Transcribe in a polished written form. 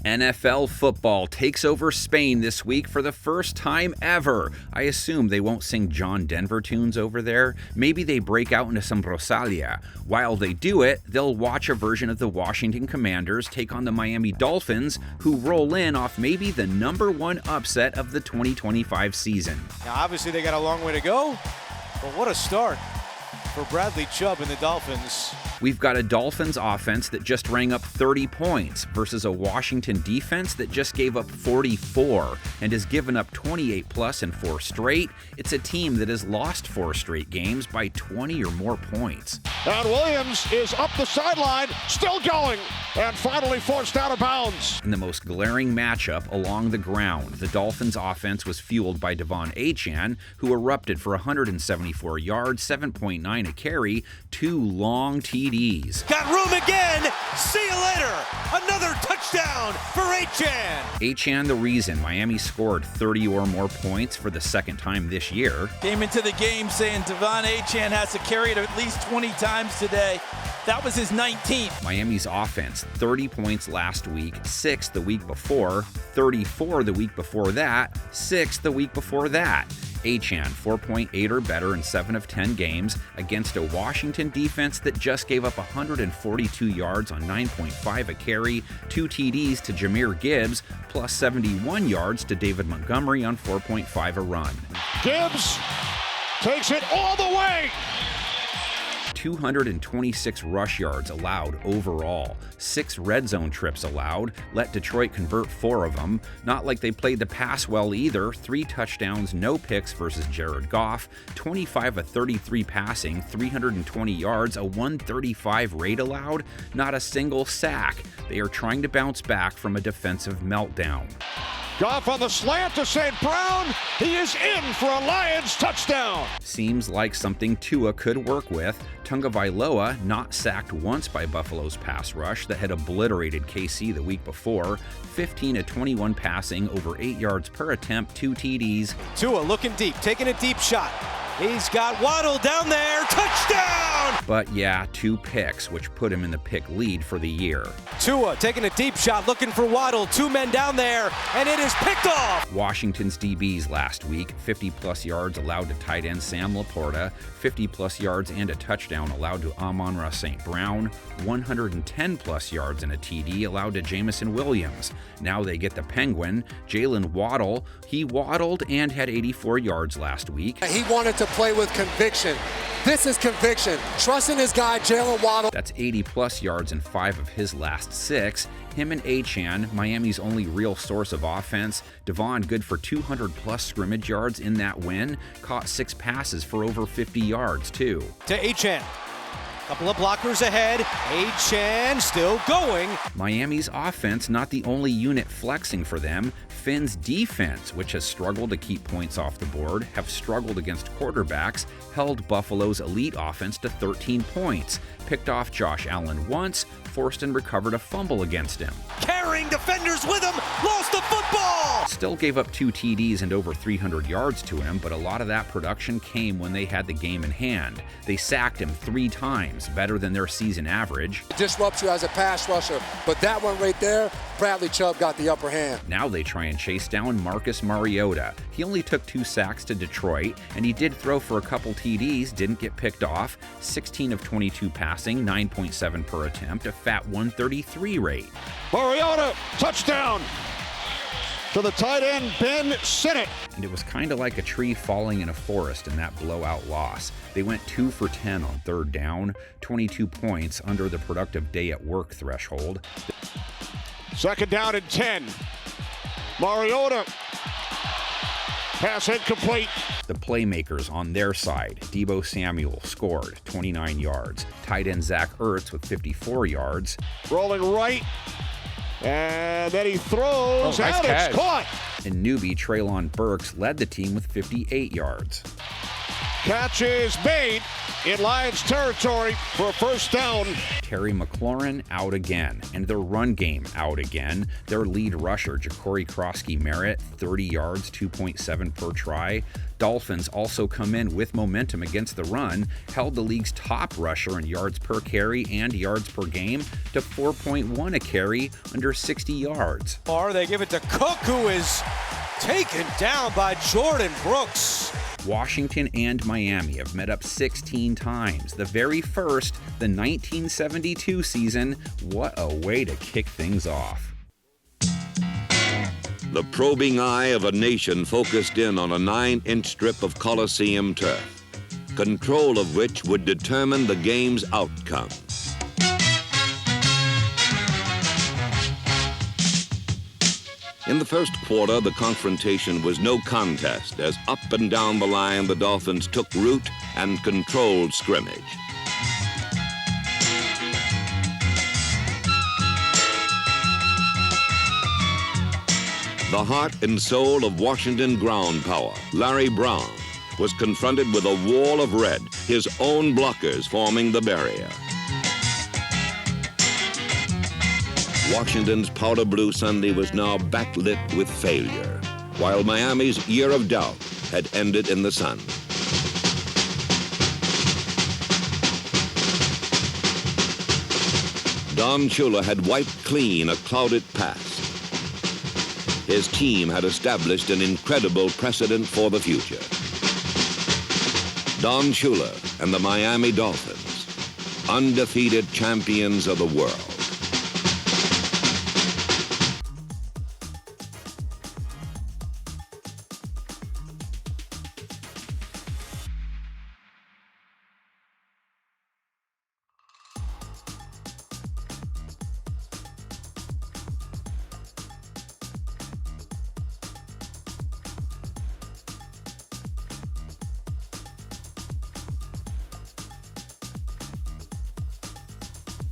NFL football takes over Spain this week for the first time ever. I assume they won't sing John Denver tunes over there. Maybe they break out into some Rosalia. While they do it, they'll watch a version of the Washington Commanders take on the Miami Dolphins, who roll in off maybe the #1 upset of the 2025 season. Now, obviously, they got a long way to go, but what a start for Bradley Chubb and the Dolphins. We've got a Dolphins offense that just rang up 30 points versus a Washington defense that just gave up 44 and has given up 28 plus in 4 straight. It's a team that has lost 4 straight games by 20 or more points. And Williams is up the sideline, still going, and finally forced out of bounds. In the most glaring matchup along the ground, the Dolphins offense was fueled by Devon Achane, who erupted for 174 yards, 7.9 a carry, 2 long TDs. Got room again. See you later. Another touchdown for Achane. Achane the reason Miami scored 30 or more points for the second time this year. Came into the game saying Devon Achane has to carry it at least 20 times today. That was his 19th. Miami's offense, 30 points last week, 6 the week before, 34 the week before that, 6 the week before that. Achane, 4.8 or better in 7 of 10 games against a Washington defense that just gave up 142 yards on 9.5 a carry, 2 TDs to Jahmyr Gibbs, plus 71 yards to David Montgomery on 4.5 a run. Gibbs takes it all the way. 226 rush yards allowed overall, 6 red zone trips allowed, let Detroit convert 4 of them. Not like they played the pass well either, 3 touchdowns, no picks versus Jared Goff, 25 of 33 passing, 320 yards, a 135 rate allowed, not a single sack. They are trying to bounce back from a defensive meltdown. Goff on the slant to St. Brown. He is in for a Lions touchdown. Seems like something Tua could work with. Tagovailoa not sacked once by Buffalo's pass rush that had obliterated KC the week before. 15 of 21 passing, over 8 yards per attempt, 2 TDs. Tua looking deep, taking a deep shot. He's got Waddle down there. Touchdown! But yeah, 2 picks, which put him in the pick lead for the year. Tua taking a deep shot, looking for Waddle. 2 men down there, and it is picked off. Washington's DBs last week, 50-plus yards allowed to tight end Sam Laporta, 50-plus yards and a touchdown allowed to Amon-Ra St. Brown, 110-plus yards and a TD allowed to Jameson Williams. Now they get the Penguin, Jalen Waddle. He waddled and had 84 yards last week. He wanted to play with conviction. This is conviction. Trusting his guy, Jalen Waddle. That's 80-plus yards in 5 of his last 6. Him and Achane, Miami's only real source of offense. Devon good for 200-plus scrimmage yards in that win. Caught 6 passes for over 50 yards, too. To Achane. Couple of blockers ahead. Achane still going. Miami's offense not the only unit flexing for them. Finn's defense, which has struggled to keep points off the board, have struggled against quarterbacks, held Buffalo's elite offense to 13 points, picked off Josh Allen once, forced and recovered a fumble against him. Carrying defenders with him, lost the football! Still gave up 2 TDs and over 300 yards to him, but a lot of that production came when they had the game in hand. They sacked him 3 times, better than their season average. Disrupts you as a pass rusher, but that one right there, Bradley Chubb got the upper hand. Now they try and chase down Marcus Mariota. He only took 2 sacks to Detroit, and he did throw for a couple TDs, didn't get picked off. 16 of 22 passing, 9.7 per attempt, a fat 133 rate. Mariota, touchdown to the tight end, Ben Sinnott. And it was kind of like a tree falling in a forest in that blowout loss. They went 2 for 10 on 3rd down, 22 points under the productive day at work threshold. 2nd down and 10. Mariota. Pass incomplete. The playmakers on their side, Deebo Samuel scored 29 yards. Tight end Zach Ertz with 54 yards. Rolling right. And then he throws out. It's caught. And newbie Treylon Burks led the team with 58 yards. Catch is made in Lions territory for a first down. Terry McLaurin out again, and their run game out again. Their lead rusher, Ja'Cory Krosky-Merritt, 30 yards, 2.7 per try. Dolphins also come in with momentum against the run, held the league's top rusher in yards per carry and yards per game to 4.1 a carry, under 60 yards. Or they give it to Cook, who is taken down by Jordan Brooks. Washington and Miami have met up 16 times, the very first, the 1972 season. What a way to kick things off. The probing eye of a nation focused in on a 9-inch strip of Coliseum turf, control of which would determine the game's outcome. In the first quarter, the confrontation was no contest as up and down the line the Dolphins took root and controlled scrimmage. The heart and soul of Washington ground power, Larry Brown, was confronted with a wall of red, his own blockers forming the barrier. Washington's powder blue Sunday was now backlit with failure, while Miami's year of doubt had ended in the sun. Don Shula had wiped clean a clouded past. His team had established an incredible precedent for the future. Don Shula and the Miami Dolphins, undefeated champions of the world.